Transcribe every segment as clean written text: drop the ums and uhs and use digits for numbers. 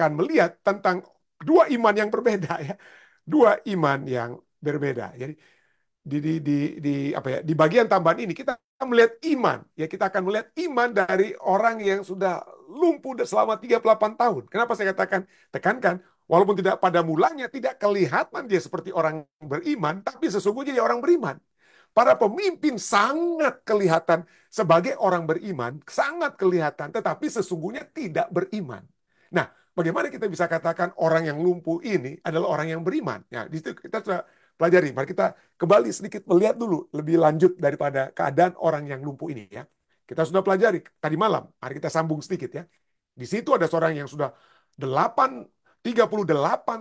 akan melihat tentang dua iman yang berbeda ya. Dua iman yang berbeda. Jadi di bagian tambahan ini kita melihat iman ya, kita akan melihat iman dari orang yang sudah lumpuh selama 38 tahun. Kenapa saya katakan tekankan, walaupun tidak pada mulanya tidak kelihatan dia seperti orang beriman, tapi sesungguhnya dia orang beriman. Para pemimpin sangat kelihatan sebagai orang beriman, sangat kelihatan, tetapi sesungguhnya tidak beriman. Nah, bagaimana kita bisa katakan orang yang lumpuh ini adalah orang yang beriman? Ya, di situ kita sudah pelajari. Mari kita kembali sedikit melihat dulu lebih lanjut daripada keadaan orang yang lumpuh ini ya. Kita sudah pelajari tadi malam. Mari kita sambung sedikit ya. Di situ ada seorang yang sudah 38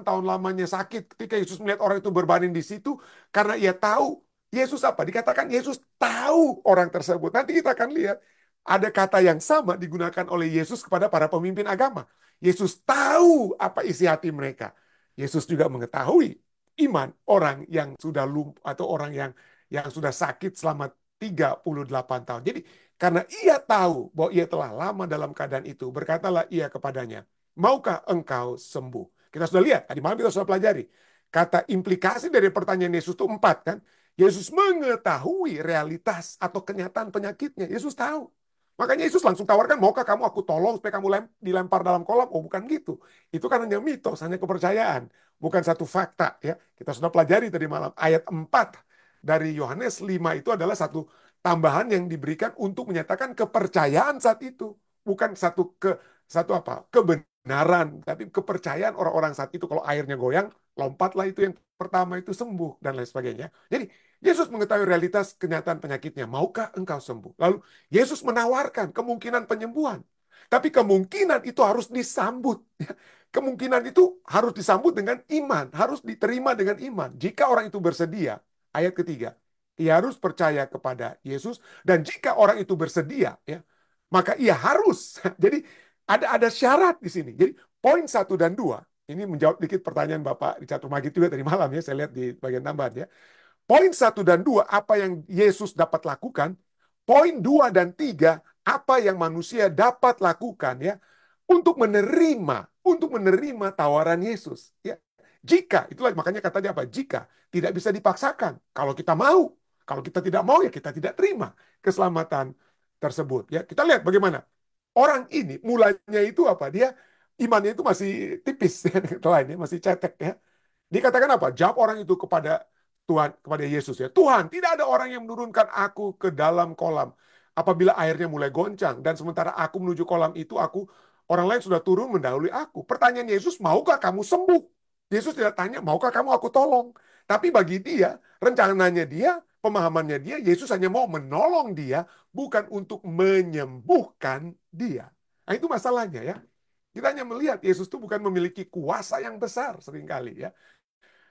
tahun lamanya sakit. Ketika Yesus melihat orang itu berbaring di situ, karena ia tahu Yesus apa? Dikatakan Yesus tahu orang tersebut. Nanti kita akan lihat ada kata yang sama digunakan oleh Yesus kepada para pemimpin agama. Yesus tahu apa isi hati mereka. Yesus juga mengetahui iman orang yang sudah lumpuh atau orang yang sudah sakit selama 38 tahun. Jadi karena ia tahu bahwa ia telah lama dalam keadaan itu, berkatalah ia kepadanya, maukah engkau sembuh? Kita sudah lihat, tadi malam kita sudah pelajari. Kata implikasi dari pertanyaan Yesus itu 4 kan. Yesus mengetahui realitas atau kenyataan penyakitnya. Yesus tahu. Makanya Yesus langsung tawarkan, maukah kamu aku tolong supaya kamu dilempar dalam kolam? Oh bukan gitu. Itu kan hanya mitos, hanya kepercayaan. Bukan satu fakta. Ya. Kita sudah pelajari tadi malam. Ayat 4 dari Yohanes 5 itu adalah satu tambahan yang diberikan untuk menyatakan kepercayaan saat itu. Bukan satu apa? Kebenaran. Tapi kepercayaan orang-orang saat itu. Kalau airnya goyang, lompatlah itu yang pertama itu sembuh dan lain sebagainya. Jadi Yesus mengetahui realitas kenyataan penyakitnya. Maukah engkau sembuh? Lalu Yesus menawarkan kemungkinan penyembuhan. Tapi kemungkinan itu harus disambut. Kemungkinan itu harus disambut dengan iman. Harus diterima dengan iman. Jika orang itu bersedia, ayat ketiga, ia harus percaya kepada Yesus. Dan jika orang itu bersedia, ya, maka ia harus. Jadi ada syarat di sini. Jadi poin 1 dan 2. Ini menjawab dikit pertanyaan Bapak Richard Rumagit juga tadi malam ya. Saya lihat di bagian tambahan ya. Poin 1 dan 2, apa yang Yesus dapat lakukan. Poin 2 dan 3, apa yang manusia dapat lakukan ya untuk menerima tawaran Yesus. Ya. Jika, itulah makanya katanya apa? Jika tidak bisa dipaksakan. Kalau kita mau, kalau kita tidak mau ya kita tidak terima keselamatan tersebut. Ya, kita lihat bagaimana orang ini mulanya itu apa? Dia imannya itu masih tipis, lainnya masih cetek ya. Dikatakan apa? Jawab orang itu kepada Tuhan, kepada Yesus ya. Tuhan, tidak ada orang yang menurunkan aku ke dalam kolam apabila airnya mulai goncang dan sementara aku menuju kolam itu orang lain sudah turun mendahului aku. Pertanyaan Yesus, maukah kamu sembuh? Yesus tidak tanya, maukah kamu aku tolong? Tapi bagi dia, rencananya dia, pemahamannya dia, Yesus hanya mau menolong dia, bukan untuk menyembuhkan dia. Nah, itu masalahnya ya. Kita hanya melihat Yesus itu bukan memiliki kuasa yang besar seringkali ya.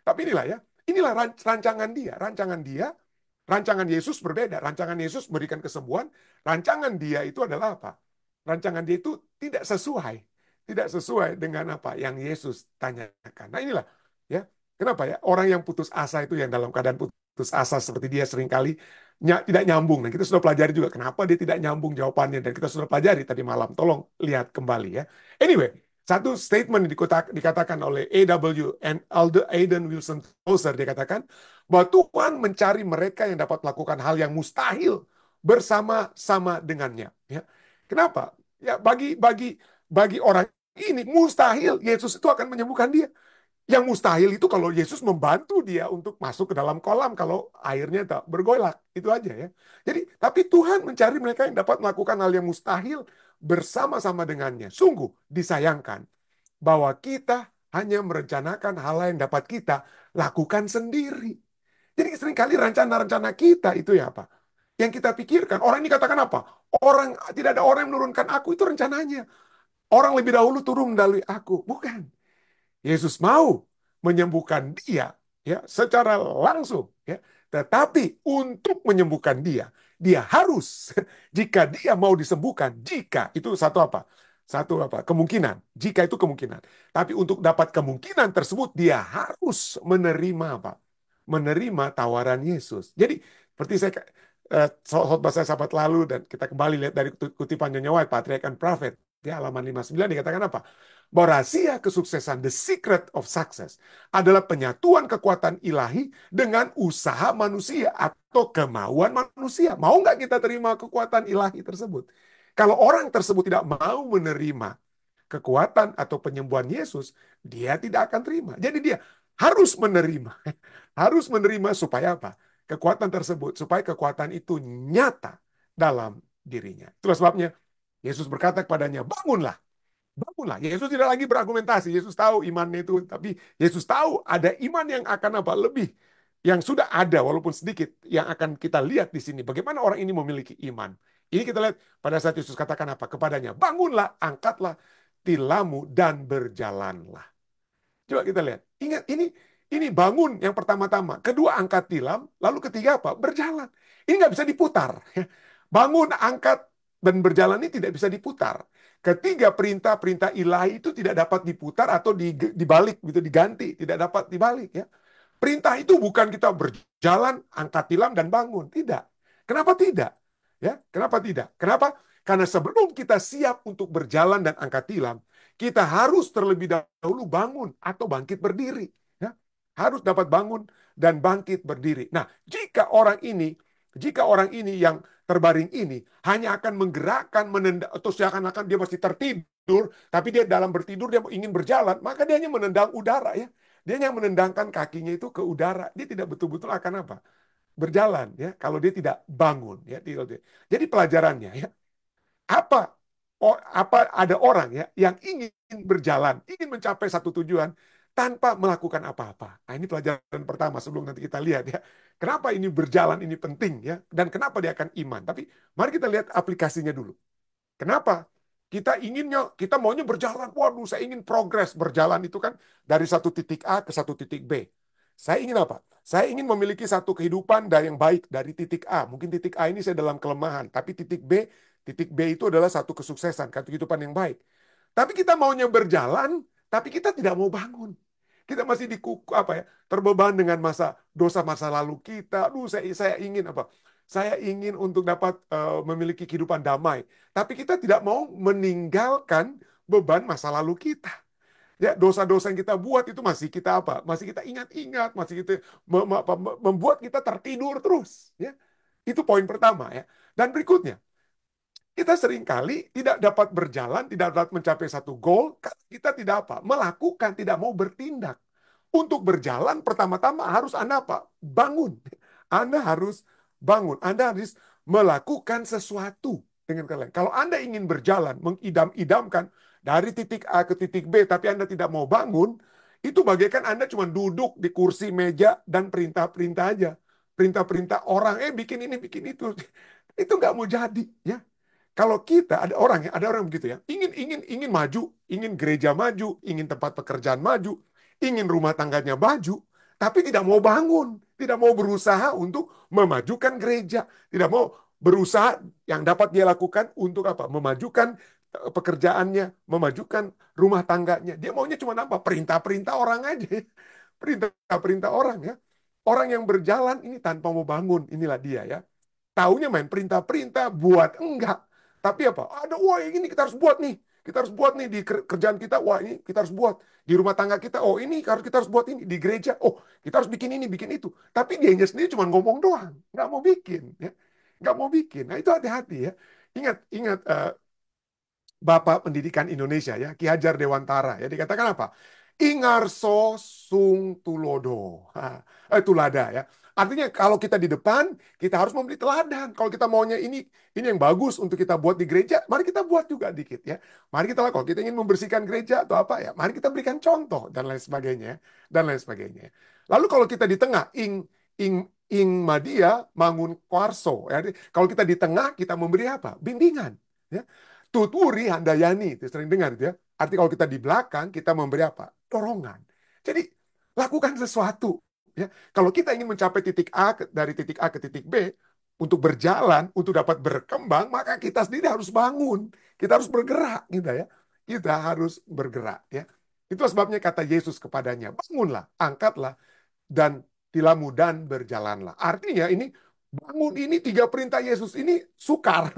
Tapi inilah rancangan dia. Rancangan Yesus berbeda. Rancangan Yesus memberikan kesembuhan. Rancangan dia itu adalah apa? Rancangan dia itu tidak sesuai. Tidak sesuai dengan apa yang Yesus tanyakan. Nah inilah ya. Kenapa ya? Orang yang putus asa itu yang dalam keadaan putus asa seperti dia seringkali tidak nyambung. Dan kita sudah pelajari juga kenapa dia tidak nyambung jawabannya. Dan kita sudah pelajari tadi malam. Tolong lihat kembali ya. Anyway, satu statement dikatakan oleh A.W. and Aiden Wilson Tozer, dia katakan bahwa Tuhan mencari mereka yang dapat melakukan hal yang mustahil bersama-sama dengannya. Ya. Kenapa? Ya bagi orang ini mustahil Yesus itu akan menyembuhkan dia. Yang mustahil itu kalau Yesus membantu dia untuk masuk ke dalam kolam kalau airnya tak bergolak. Itu aja ya. Jadi, tapi Tuhan mencari mereka yang dapat melakukan hal yang mustahil bersama-sama dengannya. Sungguh disayangkan bahwa kita hanya merencanakan hal yang dapat kita lakukan sendiri. Jadi seringkali rencana-rencana kita itu ya apa? Yang kita pikirkan. Orang ini katakan apa? Tidak ada orang yang menurunkan aku, itu rencananya. Orang lebih dahulu turun melalui aku. Bukan. Yesus mau menyembuhkan dia ya secara langsung ya. Tetapi untuk menyembuhkan dia harus jika dia mau disembuhkan, jika itu satu apa? Satu apa? Kemungkinan. Jika itu kemungkinan. Tapi untuk dapat kemungkinan tersebut dia harus menerima apa? Menerima tawaran Yesus. Jadi seperti saya khotbah saya sahabat lalu dan kita kembali lihat dari kutipan Nyonya White, Patriarch and Prophet. Di halaman 59 dikatakan apa? Bahwa rahasia kesuksesan, the secret of success, adalah penyatuan kekuatan ilahi dengan usaha manusia atau kemauan manusia. Mau nggak kita terima kekuatan ilahi tersebut? Kalau orang tersebut tidak mau menerima kekuatan atau penyembuhan Yesus, dia tidak akan terima. Jadi dia harus menerima. Harus menerima supaya apa? Kekuatan tersebut, supaya kekuatan itu nyata dalam dirinya. Itulah sebabnya Yesus berkata kepadanya, bangunlah, bangunlah. Yesus tidak lagi berargumentasi. Yesus tahu imannya itu, tapi Yesus tahu ada iman yang akan apa? Lebih yang sudah ada walaupun sedikit yang akan kita lihat di sini. Bagaimana orang ini memiliki iman. Ini kita lihat pada saat Yesus katakan apa? Kepadanya, bangunlah, angkatlah tilammu dan berjalanlah. Coba kita lihat. Ingat, ini bangun yang pertama-tama. Kedua, angkat tilam. Lalu ketiga apa? Berjalan. Ini nggak bisa diputar. Bangun, angkat, dan berjalan ini tidak bisa diputar. Ketiga perintah-perintah ilahi itu tidak dapat diputar atau dibalik, gitu, diganti. Tidak dapat dibalik. Ya. Perintah itu bukan kita berjalan, angkat tilam, dan bangun. Tidak. Kenapa tidak? Ya, kenapa tidak? Kenapa? Karena sebelum kita siap untuk berjalan dan angkat tilam, kita harus terlebih dahulu bangun atau bangkit berdiri. Ya, harus dapat bangun dan bangkit berdiri. Nah, jika orang ini yang terbaring ini hanya akan menggerakkan, menendang, atau seakan-akan dia masih tertidur, tapi dia dalam bertidur dia ingin berjalan, maka dia hanya menendang udara ya. Dia hanya menendangkan kakinya itu ke udara. Dia tidak betul-betul akan apa? Berjalan ya. Kalau dia tidak bangun ya. Jadi pelajarannya ya, apa apa ada orang ya yang ingin berjalan, ingin mencapai satu tujuan tanpa melakukan apa-apa. Nah, ini pelajaran pertama sebelum nanti kita lihat ya. Kenapa ini berjalan ini penting ya dan kenapa dia akan iman. Tapi mari kita lihat aplikasinya dulu. Kenapa? Kita maunya berjalan. Waduh, saya ingin progres berjalan itu kan dari satu titik A ke satu titik B. Saya ingin apa? Saya ingin memiliki satu kehidupan dari yang baik dari titik A. Mungkin titik A ini saya dalam kelemahan, tapi titik B itu adalah satu kesuksesan, satu kehidupan yang baik. Tapi kita maunya berjalan, tapi kita tidak mau bangun. Kita masih apa ya, terbeban dengan dosa masa lalu kita. Aduh, saya ingin apa? Saya ingin untuk dapat memiliki kehidupan damai. Tapi kita tidak mau meninggalkan beban masa lalu kita. Ya, dosa-dosa yang kita buat itu masih kita apa? Masih kita ingat-ingat, masih kita membuat kita tertidur terus, ya. Itu poin pertama ya. Dan berikutnya, kita seringkali tidak dapat berjalan, tidak dapat mencapai satu goal, karena kita tidak apa? Melakukan, tidak mau bertindak. Untuk berjalan, pertama-tama harus Anda apa? Bangun. Anda harus bangun. Anda harus melakukan sesuatu dengan kalian. Kalau Anda ingin berjalan, mengidam-idamkan dari titik A ke titik B, tapi Anda tidak mau bangun, itu bagaikan Anda cuma duduk di kursi meja dan perintah-perintah aja. Perintah-perintah orang, bikin ini, bikin itu. Itu nggak mau jadi, ya. Kalau kita ada orang begitu ya, ingin maju, ingin gereja maju, ingin tempat pekerjaan maju, ingin rumah tangganya maju, tapi tidak mau bangun, tidak mau berusaha untuk memajukan gereja, tidak mau berusaha yang dapat dia lakukan untuk apa? Memajukan pekerjaannya, memajukan rumah tangganya. Dia maunya cuma apa? Perintah-perintah orang aja. Perintah-perintah orang ya. Orang yang berjalan ini tanpa mau bangun, inilah dia ya. Taunya main perintah-perintah, buat enggak. Tapi apa? Wah ini kita harus buat nih. Kita harus buat nih di kerjaan kita. Wah ini kita harus buat. Di rumah tangga kita. Oh ini kita harus buat ini. Di gereja. Oh kita harus bikin ini, bikin itu. Tapi dianya sendiri cuma ngomong doang. Nggak mau bikin. Ya. Nggak mau bikin. Nah itu hati-hati ya. Ingat, ingat Bapak Pendidikan Indonesia ya. Ki Hajar Dewantara. Ya dikatakan apa? Ingarso sung tulodo. Tulada ya. Artinya kalau kita di depan, kita harus memberi teladan. Kalau kita maunya ini yang bagus untuk kita buat di gereja, mari kita buat juga dikit ya. Mari kita lakukan. Kita ingin membersihkan gereja atau apa ya, mari kita berikan contoh dan lain sebagainya, dan lain sebagainya. Lalu kalau kita di tengah, ing ing madia mangun kuarso. Ya. Kalau kita di tengah, kita memberi apa? Bimbingan. Ya. Tuturi handayani, itu sering dengar itu ya. Arti kalau kita di belakang, kita memberi apa? Dorongan. Jadi lakukan sesuatu. Ya, kalau kita ingin mencapai titik A dari titik A ke titik B, untuk berjalan, untuk dapat berkembang, maka kita sendiri harus bangun. Kita harus bergerak, gitu ya. Kita harus bergerak, ya. Itulah sebabnya kata Yesus kepadanya, bangunlah, angkatlah, dan tilammu dan berjalanlah. Artinya ini bangun ini tiga perintah Yesus ini sukar,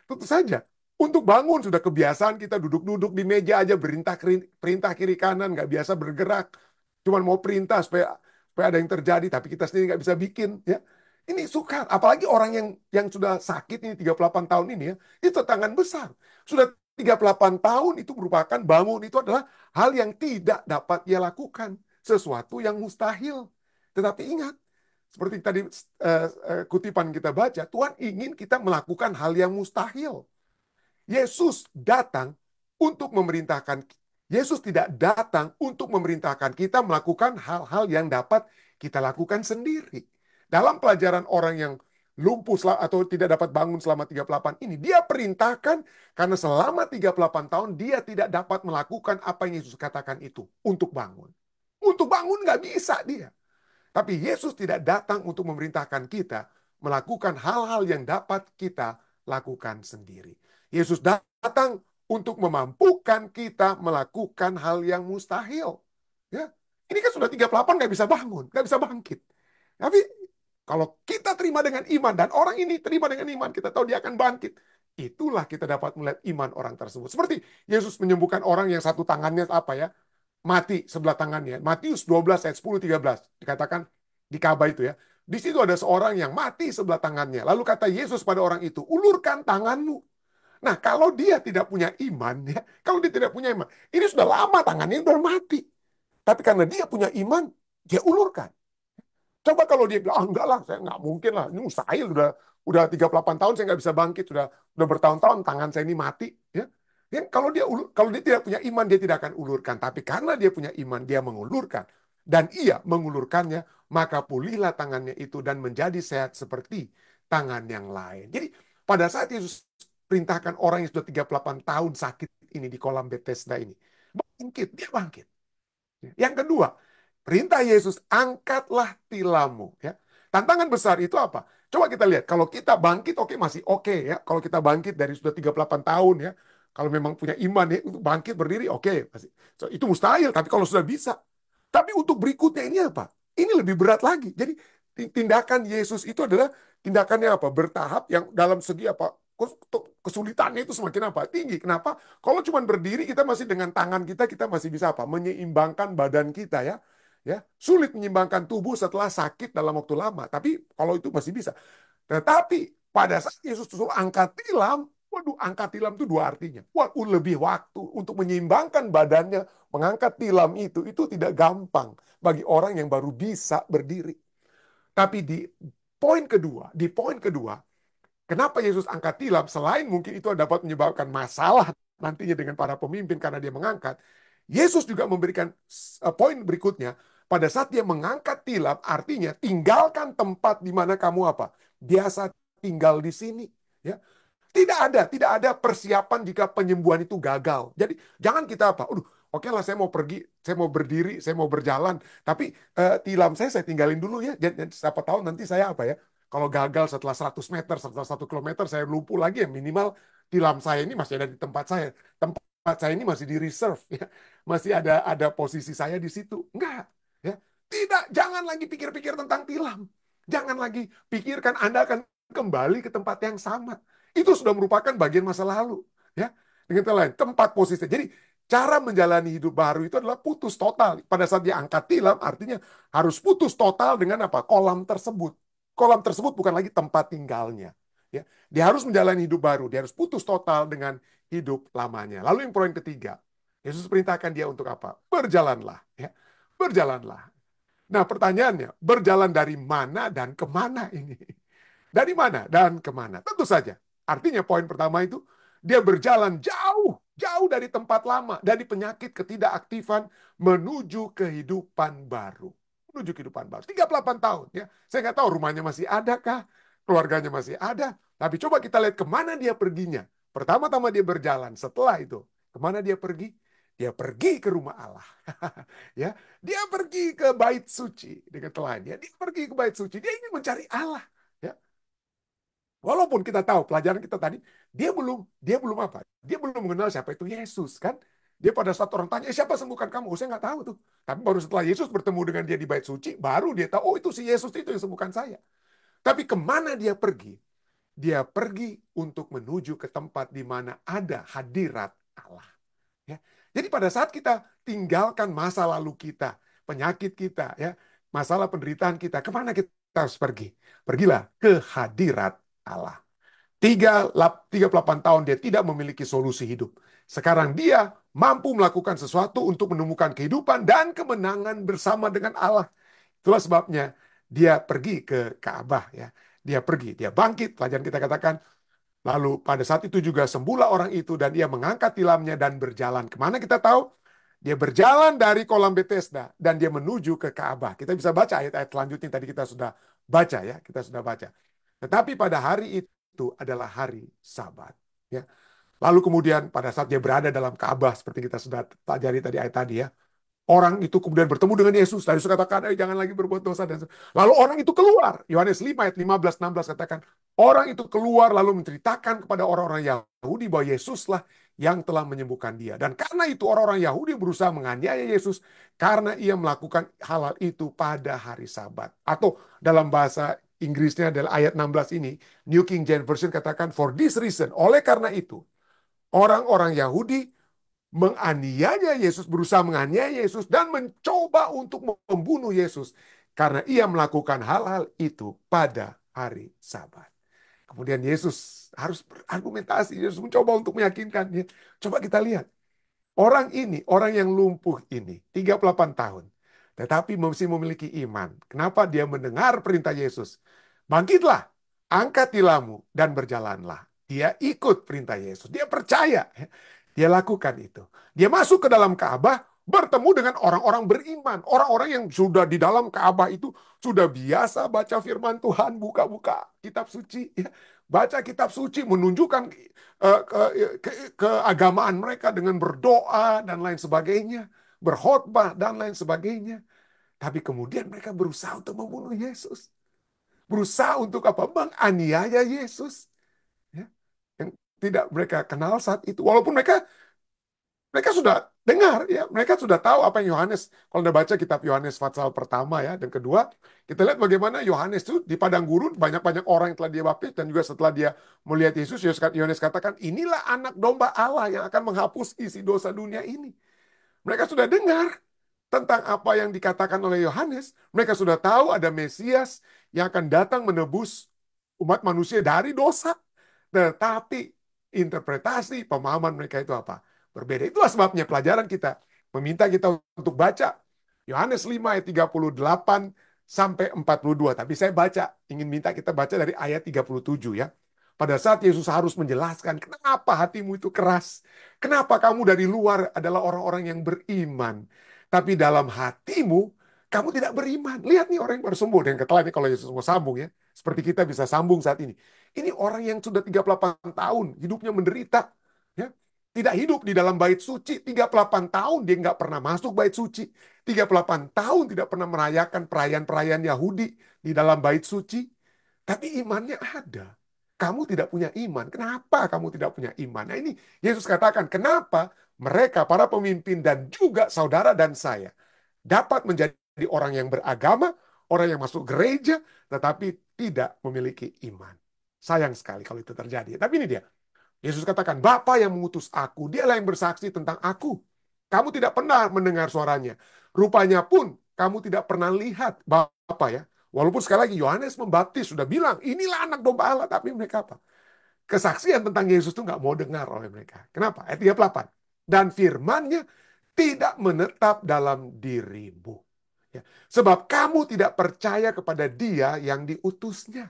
tentu saja. Untuk bangun sudah kebiasaan kita duduk-duduk di meja aja perintah kiri kanan, nggak biasa bergerak. Cuman mau perintah supaya ada yang terjadi, tapi kita sendiri nggak bisa bikin. Ya, ini sukar. Apalagi orang yang sudah sakit ini 38 tahun ini ya, itu tangan besar. Sudah 38 tahun itu merupakan bangun itu adalah hal yang tidak dapat dia lakukan, sesuatu yang mustahil. Tetapi ingat, seperti tadi kutipan kita baca, Tuhan ingin kita melakukan hal yang mustahil. Yesus datang untuk memerintahkan. Yesus tidak datang untuk memerintahkan kita melakukan hal-hal yang dapat kita lakukan sendiri. Dalam pelajaran orang yang lumpuh atau tidak dapat bangun selama 38 ini, dia perintahkan karena selama 38 tahun dia tidak dapat melakukan apa yang Yesus katakan itu untuk bangun. Untuk bangun nggak bisa dia. Tapi Yesus tidak datang untuk memerintahkan kita melakukan hal-hal yang dapat kita lakukan sendiri. Yesus datang untuk memampukan kita melakukan hal yang mustahil. Ya, ini kan sudah 38 nggak bisa bangun, nggak bisa bangkit. Tapi kalau kita terima dengan iman dan orang ini terima dengan iman, kita tahu dia akan bangkit. Itulah kita dapat melihat iman orang tersebut. Seperti Yesus menyembuhkan orang yang satu tangannya apa ya? Mati sebelah tangannya. Matius 12 ayat 10-13 dikatakan di Ka'bah itu ya. Di situ ada seorang yang mati sebelah tangannya. Lalu kata Yesus pada orang itu, ulurkan tanganmu. Nah, kalau dia tidak punya iman, ya, kalau dia tidak punya iman, ini sudah lama tangannya sudah mati. Tapi karena dia punya iman, dia ulurkan. Coba kalau dia bilang, ah enggak lah, saya nggak mungkin lah, ini mustahil, udah 38 tahun saya nggak bisa bangkit, udah bertahun-tahun tangan saya ini mati. Ya. Ya, kalau dia tidak punya iman, dia tidak akan ulurkan. Tapi karena dia punya iman, dia mengulurkan. Dan ia mengulurkannya, maka pulihlah tangannya itu dan menjadi sehat seperti tangan yang lain. Jadi pada saat Yesus perintahkan orang yang sudah 38 tahun sakit ini di kolam Bethesda ini, bangkit, dia bangkit. Yang kedua, perintah Yesus, angkatlah tilammu. Ya. Tantangan besar itu apa? Coba kita lihat, kalau kita bangkit oke masih oke ya. Kalau kita bangkit dari sudah 38 tahun ya, kalau memang punya iman ya, untuk bangkit berdiri oke. So, itu mustahil, tapi kalau sudah bisa. Tapi untuk berikutnya ini apa? Ini lebih berat lagi. Jadi tindakan Yesus itu adalah tindakannya apa? Bertahap yang dalam segi apa? Kesulitannya itu semakin apa? Tinggi. Kenapa? Kalau cuma berdiri kita masih dengan tangan kita masih bisa apa? Menyeimbangkan badan kita ya. Ya, sulit menyeimbangkan tubuh setelah sakit dalam waktu lama. Tapi kalau itu masih bisa. Tetapi pada saat Yesus suruh angkat tilam, waduh, angkat tilam itu dua artinya. Waduh, lebih waktu untuk menyeimbangkan badannya, mengangkat tilam itu tidak gampang bagi orang yang baru bisa berdiri. Tapi di poin kedua, kenapa Yesus angkat tilam? Selain mungkin itu dapat menyebabkan masalah nantinya dengan para pemimpin karena dia mengangkat. Yesus juga memberikan poin berikutnya. Pada saat dia mengangkat tilam, artinya tinggalkan tempat di mana kamu apa? Biasa tinggal di sini. Ya. Tidak ada persiapan jika penyembuhan itu gagal. Jadi jangan kita apa, oke lah saya mau pergi, saya mau berdiri, saya mau berjalan, tapi tilam saya tinggalin dulu ya. Dan siapa tahu nanti saya apa ya, kalau gagal setelah 100 meter, setelah 1 kilometer saya lumpuh lagi ya, minimal tilam saya ini masih ada di tempat saya. Tempat saya ini masih di reserve ya. Masih ada posisi saya di situ. Enggak, ya. Tidak, jangan lagi pikir-pikir tentang tilam. Jangan lagi pikirkan Anda akan kembali ke tempat yang sama. Itu sudah merupakan bagian masa lalu. Ya, dengan kata lain, tempat posisi. Jadi, cara menjalani hidup baru itu adalah putus total. Pada saat dia angkat tilam, artinya harus putus total dengan apa? Kolam tersebut. Kolam tersebut bukan lagi tempat tinggalnya. Ya, dia harus menjalani hidup baru. Dia harus putus total dengan hidup lamanya. Lalu yang poin ketiga, Yesus perintahkan dia untuk apa? Berjalanlah. Ya, berjalanlah. Nah, pertanyaannya, berjalan dari mana dan kemana ini? Dari mana dan kemana? Tentu saja. Artinya poin pertama itu, dia berjalan jauh, jauh dari tempat lama, dari penyakit ketidakaktifan menuju kehidupan baru. Menuju kehidupan baru. 38 tahun. Ya. Saya nggak tahu rumahnya masih ada kah? Keluarganya masih ada. Tapi coba kita lihat kemana dia perginya. Pertama-tama dia berjalan. Setelah itu, kemana dia pergi? Dia pergi ke rumah Allah. Ya, dia pergi ke bait suci dengan lainnya. Dia pergi ke bait suci. Dia ingin mencari Allah. Ya, walaupun kita tahu pelajaran kita tadi, dia belum apa? Dia belum mengenal siapa itu Yesus kan? Dia pada saat orang tanya, siapa sembuhkan kamu? Oh, saya nggak tahu tuh. Tapi baru setelah Yesus bertemu dengan dia di bait suci, baru dia tahu, oh itu si Yesus itu yang sembuhkan saya. Tapi kemana dia pergi? Dia pergi untuk menuju ke tempat di mana ada hadirat Allah. Ya. Jadi pada saat kita tinggalkan masa lalu kita, penyakit kita, ya, masalah penderitaan kita, kemana kita harus pergi? Pergilah ke hadirat Allah. 38 tahun dia tidak memiliki solusi hidup. Sekarang dia mampu melakukan sesuatu untuk menemukan kehidupan dan kemenangan bersama dengan Allah. Itulah sebabnya dia pergi ke Ka'bah, ya. Dia pergi, dia bangkit, pelajaran kita katakan. Lalu pada saat itu juga sembuhlah orang itu dan ia mengangkat tilamnya dan berjalan. Kemana kita tahu? Dia berjalan dari kolam Bethesda dan dia menuju ke Ka'bah. Kita bisa baca ayat-ayat selanjutnya tadi kita sudah baca, ya, kita sudah baca. Tetapi pada hari itu adalah hari Sabat, ya. Lalu kemudian pada saat dia berada dalam Ka'bah seperti kita sudah pelajari tadi ayat tadi, ya. Orang itu kemudian bertemu dengan Yesus. Lalu Yesus katakan, jangan lagi berbuat dosa. Lalu orang itu keluar. Yohanes 5 ayat 15-16 katakan, orang itu keluar lalu menceritakan kepada orang-orang Yahudi bahwa Yesuslah yang telah menyembuhkan dia. Dan karena itu orang-orang Yahudi berusaha menganiaya Yesus karena ia melakukan hal-hal itu pada hari Sabat. Atau dalam bahasa Inggrisnya adalah ayat 16 ini, New King James Version katakan, for this reason, oleh karena itu, orang-orang Yahudi menganiaya Yesus, berusaha menganiaya Yesus dan mencoba untuk membunuh Yesus karena ia melakukan hal-hal itu pada hari Sabat. Kemudian Yesus harus berargumentasi, Yesus mencoba untuk meyakinkannya. Coba kita lihat. Orang ini, orang yang lumpuh ini, 38 tahun. Tetapi masih memiliki iman. Kenapa dia mendengar perintah Yesus? Bangkitlah, angkat tilammu, dan berjalanlah. Dia ikut perintah Yesus. Dia percaya. Dia lakukan itu. Dia masuk ke dalam Ka'bah, bertemu dengan orang-orang beriman. Orang-orang yang sudah di dalam Ka'bah itu sudah biasa baca firman Tuhan, buka-buka kitab suci. Baca kitab suci, menunjukkan keagamaan mereka dengan berdoa dan lain sebagainya, berkhotbah dan lain sebagainya. Tapi kemudian mereka berusaha untuk membunuh Yesus. Berusaha untuk apa? Menganiaya Yesus. Ya. Yang tidak mereka kenal saat itu. Walaupun mereka sudah dengar, ya, mereka sudah tahu apa yang Yohanes, kalau Anda baca kitab Yohanes pasal pertama, ya, dan kedua, kita lihat bagaimana Yohanes itu di padang gurun, banyak-banyak orang yang telah dia baptis, dan juga setelah dia melihat Yesus, Yohanes katakan, inilah anak domba Allah yang akan menghapus isi dosa dunia ini. Mereka sudah dengar tentang apa yang dikatakan oleh Yohanes, mereka sudah tahu ada Mesias yang akan datang menebus umat manusia dari dosa. Tetapi interpretasi, pemahaman mereka itu apa? Berbeda. Itulah sebabnya pelajaran kita meminta kita untuk baca Yohanes 5 ayat 38 sampai 42. Tapi saya ingin minta kita baca dari ayat 37, ya. Pada saat Yesus harus menjelaskan kenapa hatimu itu keras. Kenapa kamu dari luar adalah orang-orang yang beriman. Tapi dalam hatimu kamu tidak beriman. Lihat nih orang yang baru sembuh. Dan ketelah ini kalau Yesus mau sambung, ya. Seperti kita bisa sambung saat ini. Ini orang yang sudah 38 tahun hidupnya menderita. Ya. Tidak hidup di dalam bait suci. 38 tahun dia nggak pernah masuk bait suci. 38 tahun tidak pernah merayakan perayaan-perayaan Yahudi di dalam bait suci. Tapi imannya ada. Kamu tidak punya iman. Kenapa kamu tidak punya iman? Nah ini Yesus katakan, kenapa mereka, para pemimpin dan juga saudara dan saya dapat menjadi orang yang beragama, orang yang masuk gereja, tetapi tidak memiliki iman. Sayang sekali kalau itu terjadi. Tapi ini dia. Yesus katakan, Bapa yang mengutus aku, dialah yang bersaksi tentang aku. Kamu tidak pernah mendengar suaranya. Rupanya pun kamu tidak pernah lihat Bapa, ya. Walaupun sekali lagi Yohanes membaptis sudah bilang, inilah anak domba Allah. Tapi mereka apa? Kesaksian tentang Yesus itu nggak mau dengar oleh mereka. Kenapa? Ayat 38. Dan firman-Nya tidak menetap dalam dirimu. Ya. Sebab kamu tidak percaya kepada Dia yang diutusnya.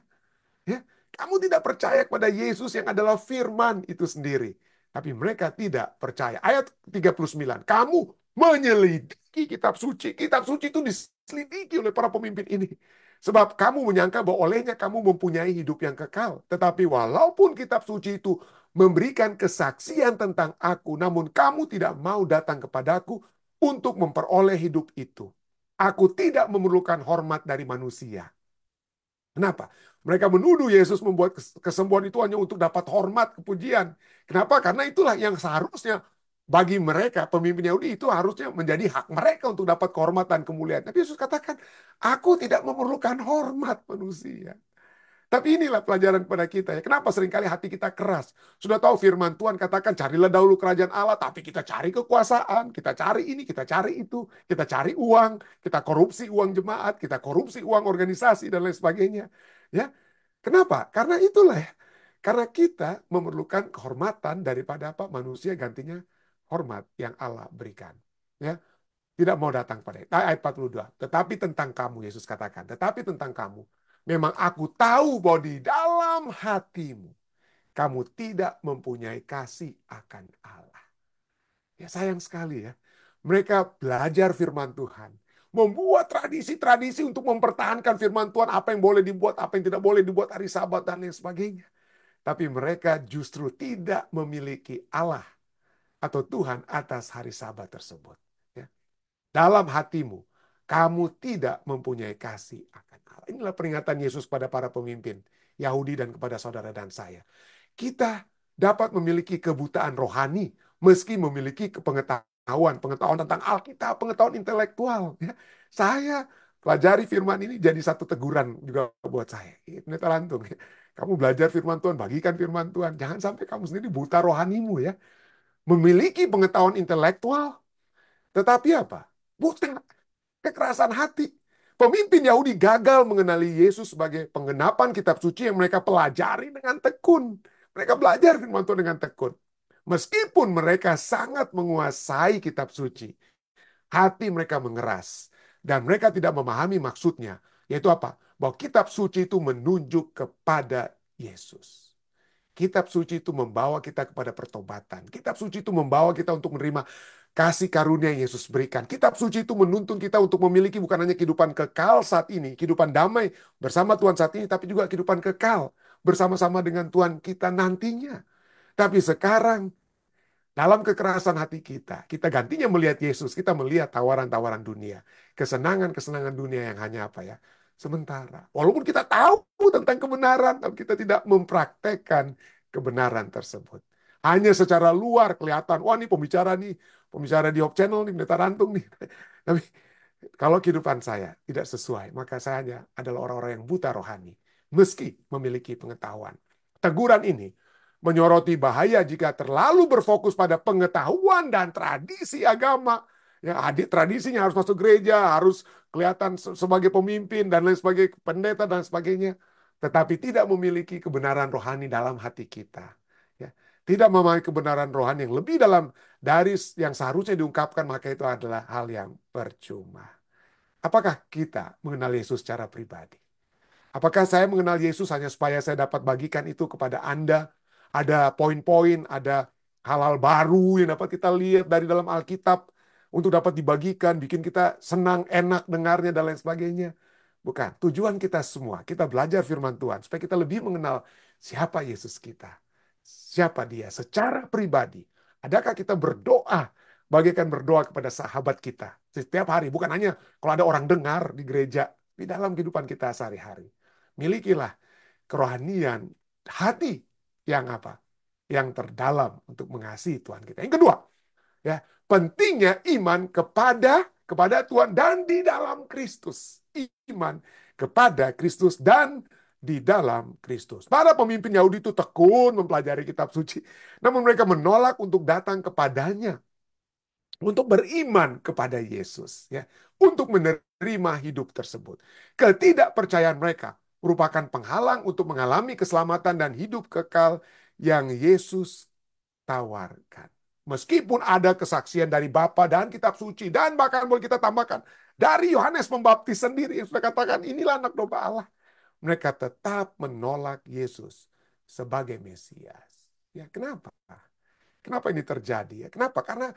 Ya. Kamu tidak percaya kepada Yesus yang adalah firman itu sendiri. Tapi mereka tidak percaya. Ayat 39. Kamu menyelidiki kitab suci. Kitab suci itu diselidiki oleh para pemimpin ini. Sebab kamu menyangka bahwa olehnya kamu mempunyai hidup yang kekal. Tetapi walaupun kitab suci itu memberikan kesaksian tentang aku, namun kamu tidak mau datang kepadaku untuk memperoleh hidup itu. Aku tidak memerlukan hormat dari manusia. Kenapa? Mereka menuduh Yesus membuat kesembuhan itu hanya untuk dapat hormat, kepujian. Kenapa? Karena itulah yang seharusnya bagi mereka, pemimpin Yahudi, itu harusnya menjadi hak mereka untuk dapat kehormatan, kemuliaan. Tapi Yesus katakan, aku tidak memerlukan hormat manusia. Tapi inilah pelajaran kepada kita ya. Kenapa seringkali hati kita keras? Sudah tahu firman Tuhan katakan carilah dahulu kerajaan Allah, tapi kita cari kekuasaan, kita cari ini, kita cari itu, kita cari uang, kita korupsi uang jemaat, kita korupsi uang organisasi dan lain sebagainya. Ya, kenapa? Karena itulah ya. Karena kita memerlukan kehormatan daripada apa? Manusia gantinya hormat yang Allah berikan. Ya, tidak mau datang pada ayat 42. Tetapi tentang kamu, Yesus katakan, tetapi tentang kamu, memang aku tahu bahwa di dalam hatimu, kamu tidak mempunyai kasih akan Allah. Ya sayang sekali ya. Mereka belajar firman Tuhan. Membuat tradisi-tradisi untuk mempertahankan firman Tuhan. Apa yang boleh dibuat, apa yang tidak boleh dibuat hari Sabat dan lain sebagainya. Tapi mereka justru tidak memiliki Allah atau Tuhan atas hari Sabat tersebut. Ya. Dalam hatimu, kamu tidak mempunyai kasih akan Allah. Inilah peringatan Yesus pada para pemimpin Yahudi dan kepada saudara dan saya. Kita dapat memiliki kebutaan rohani, meski memiliki pengetahuan tentang Alkitab, pengetahuan intelektual. Ya. Saya pelajari firman ini jadi satu teguran juga buat saya. Pendeta Lantung, kamu belajar firman Tuhan, bagikan firman Tuhan. Jangan sampai kamu sendiri buta rohanimu ya. Memiliki pengetahuan intelektual, tetapi apa? Buta, kekerasan hati. Pemimpin Yahudi gagal mengenali Yesus sebagai penggenapan kitab suci yang mereka pelajari dengan tekun. Mereka belajar firman Tuhan dengan tekun. Meskipun mereka sangat menguasai kitab suci, hati mereka mengeras. Dan mereka tidak memahami maksudnya. Yaitu apa? Bahwa kitab suci itu menunjuk kepada Yesus. Kitab suci itu membawa kita kepada pertobatan. Kitab suci itu membawa kita untuk menerima kasih karunia yang Yesus berikan. Kitab suci itu menuntun kita untuk memiliki bukan hanya kehidupan kekal saat ini, kehidupan damai bersama Tuhan saat ini, tapi juga kehidupan kekal bersama-sama dengan Tuhan kita nantinya. Tapi sekarang dalam kekerasan hati kita, kita gantinya melihat Yesus, kita melihat tawaran-tawaran dunia. Kesenangan-kesenangan dunia yang hanya apa ya? Sementara. Walaupun kita tahu tentang kebenaran, tapi kita tidak mempraktekkan kebenaran tersebut. Hanya secara luar kelihatan, wah ini pembicara di Hope Channel nih, Pendeta Rantung nih. Tapi kalau kehidupan saya tidak sesuai, maka saya hanya adalah orang-orang yang buta rohani. Meski memiliki pengetahuan. Teguran ini menyoroti bahaya jika terlalu berfokus pada pengetahuan dan tradisi agama. Ya, adik tradisinya harus masuk gereja, harus kelihatan sebagai pemimpin dan lain sebagainya, pendeta dan sebagainya. Tetapi tidak memiliki kebenaran rohani dalam hati kita. Ya, tidak memiliki kebenaran rohani yang lebih dalam dari yang seharusnya diungkapkan, maka itu adalah hal yang percuma. Apakah kita mengenal Yesus secara pribadi? Apakah saya mengenal Yesus hanya supaya saya dapat bagikan itu kepada Anda? Ada poin-poin, ada hal-hal baru yang dapat kita lihat dari dalam Alkitab untuk dapat dibagikan, bikin kita senang, enak dengarnya, dan lain sebagainya. Bukan. Tujuan kita semua, kita belajar firman Tuhan, supaya kita lebih mengenal siapa Yesus kita. Siapa dia secara pribadi. Adakah kita berdoa, bagaikan berdoa kepada sahabat kita setiap hari. Bukan hanya kalau ada orang dengar di gereja, di dalam kehidupan kita sehari-hari. Milikilah kerohanian hati yang apa? Yang terdalam untuk mengasihi Tuhan kita. Yang kedua, ya, pentingnya iman kepada Tuhan dan di dalam Kristus. Iman kepada Kristus dan di dalam Kristus. Para pemimpin Yahudi itu tekun mempelajari kitab suci, namun mereka menolak untuk datang kepadanya, untuk beriman kepada Yesus, ya, untuk menerima hidup tersebut. Ketidakpercayaan mereka merupakan penghalang untuk mengalami keselamatan dan hidup kekal yang Yesus tawarkan. Meskipun ada kesaksian dari Bapa dan kitab suci, dan bahkan boleh kita tambahkan dari Yohanes Pembaptis sendiri yang sudah katakan inilah anak domba Allah, mereka tetap menolak Yesus sebagai Mesias. Ya, kenapa? Kenapa ini terjadi? Ya, kenapa? Karena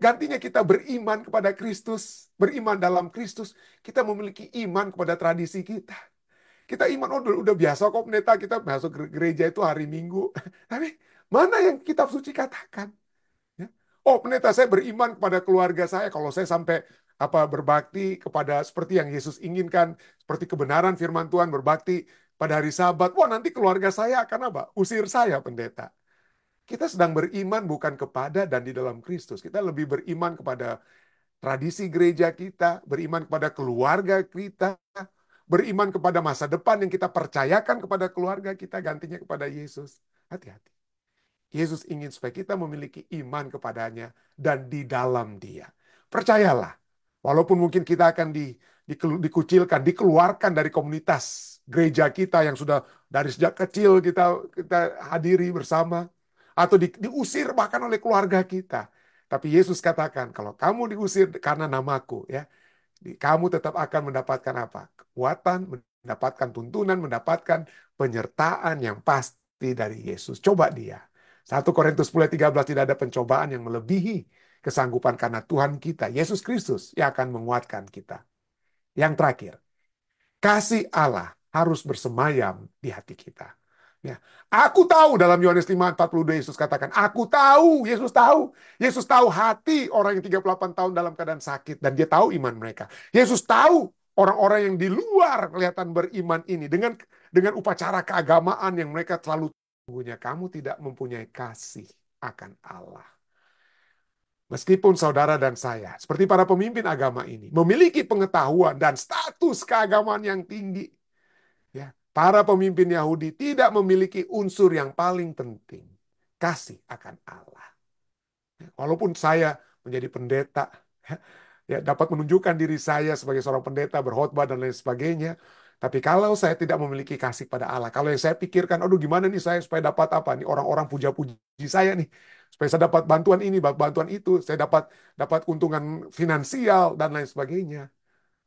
gantinya kita beriman kepada Kristus, beriman dalam Kristus, kita memiliki iman kepada tradisi kita. Kita iman, oh udah biasa kok pendeta kita masuk gereja itu hari Minggu. Tapi mana yang kitab suci katakan? Ya. Oh pendeta saya beriman kepada keluarga saya. Kalau saya sampai berbakti kepada seperti yang Yesus inginkan, seperti kebenaran firman Tuhan, berbakti pada hari Sabat. Wah nanti keluarga saya akan apa? Usir saya pendeta. Kita sedang beriman bukan kepada dan di dalam Kristus. Kita lebih beriman kepada tradisi gereja kita, beriman kepada keluarga kita, beriman kepada masa depan yang kita percayakan kepada keluarga kita, gantinya kepada Yesus. Hati-hati. Yesus ingin supaya kita memiliki iman kepadanya dan di dalam Dia. Percayalah, walaupun mungkin kita akan dikucilkan, dikeluarkan dari komunitas gereja kita yang sudah dari sejak kecil kita hadiri bersama, atau diusir bahkan oleh keluarga kita. Tapi Yesus katakan, kalau kamu diusir karena namaku, ya, kamu tetap akan mendapatkan apa? Kekuatan, mendapatkan tuntunan, mendapatkan penyertaan yang pasti dari Yesus. Coba dia. 1 Korintus 10 ayat 13, tidak ada pencobaan yang melebihi kesanggupan karena Tuhan kita, Yesus Kristus, yang akan menguatkan kita. Yang terakhir, kasih Allah harus bersemayam di hati kita. Ya. Aku tahu, dalam Yohanes 5:42 Yesus katakan, aku tahu, Yesus tahu. Yesus tahu hati orang yang 38 tahun dalam keadaan sakit, dan dia tahu iman mereka. Yesus tahu orang-orang yang di luar kelihatan beriman ini dengan upacara keagamaan yang mereka selalu punya. Kamu tidak mempunyai kasih akan Allah. Meskipun saudara dan saya, seperti para pemimpin agama ini, memiliki pengetahuan dan status keagamaan yang tinggi, ya, para pemimpin Yahudi tidak memiliki unsur yang paling penting, kasih akan Allah. Walaupun saya menjadi pendeta, ya, dapat menunjukkan diri saya sebagai seorang pendeta, berkhotbah dan lain sebagainya. Tapi kalau saya tidak memiliki kasih pada Allah, kalau yang saya pikirkan, aduh gimana nih saya supaya dapat apa nih, orang-orang puja-puji saya nih, supaya saya dapat bantuan ini, bantuan itu, saya dapat keuntungan finansial dan lain sebagainya.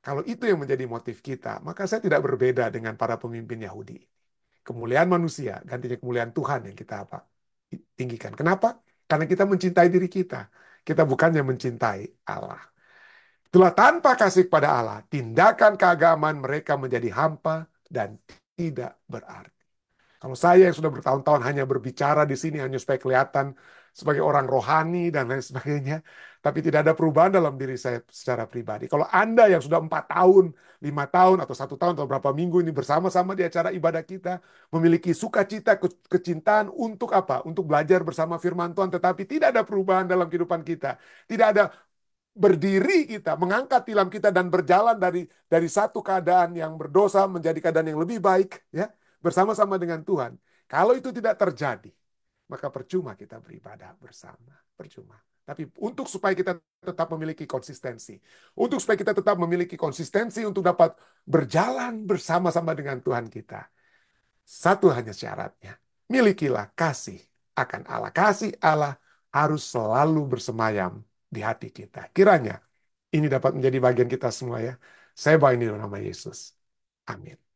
Kalau itu yang menjadi motif kita, maka saya tidak berbeda dengan para pemimpin Yahudi. Kemuliaan manusia, gantinya kemuliaan Tuhan yang kita apa? Tinggikan. Kenapa? Karena kita mencintai diri kita. Kita bukannya mencintai Allah. Itulah tanpa kasih kepada Allah, tindakan keagamaan mereka menjadi hampa dan tidak berarti. Kalau saya yang sudah bertahun-tahun hanya berbicara di sini hanya supaya kelihatan sebagai orang rohani dan lain sebagainya, tapi tidak ada perubahan dalam diri saya secara pribadi. Kalau Anda yang sudah 4 tahun, 5 tahun, atau 1 tahun, atau berapa minggu ini bersama-sama di acara ibadah kita, memiliki sukacita, kecintaan untuk apa? Untuk belajar bersama firman Tuhan, tetapi tidak ada perubahan dalam kehidupan kita. Tidak ada berdiri kita, mengangkat tilam kita dan berjalan dari satu keadaan yang berdosa menjadi keadaan yang lebih baik, ya, bersama-sama dengan Tuhan. Kalau itu tidak terjadi, maka percuma kita beribadah bersama, percuma. Tapi untuk supaya kita tetap memiliki konsistensi, untuk supaya kita tetap memiliki konsistensi untuk dapat berjalan bersama-sama dengan Tuhan kita, satu hanya syaratnya, milikilah kasih akan Allah. Kasih Allah harus selalu bersemayam di hati kita. Kiranya ini dapat menjadi bagian kita semua, ya. Saya bawa ini dalam nama Yesus. Amin.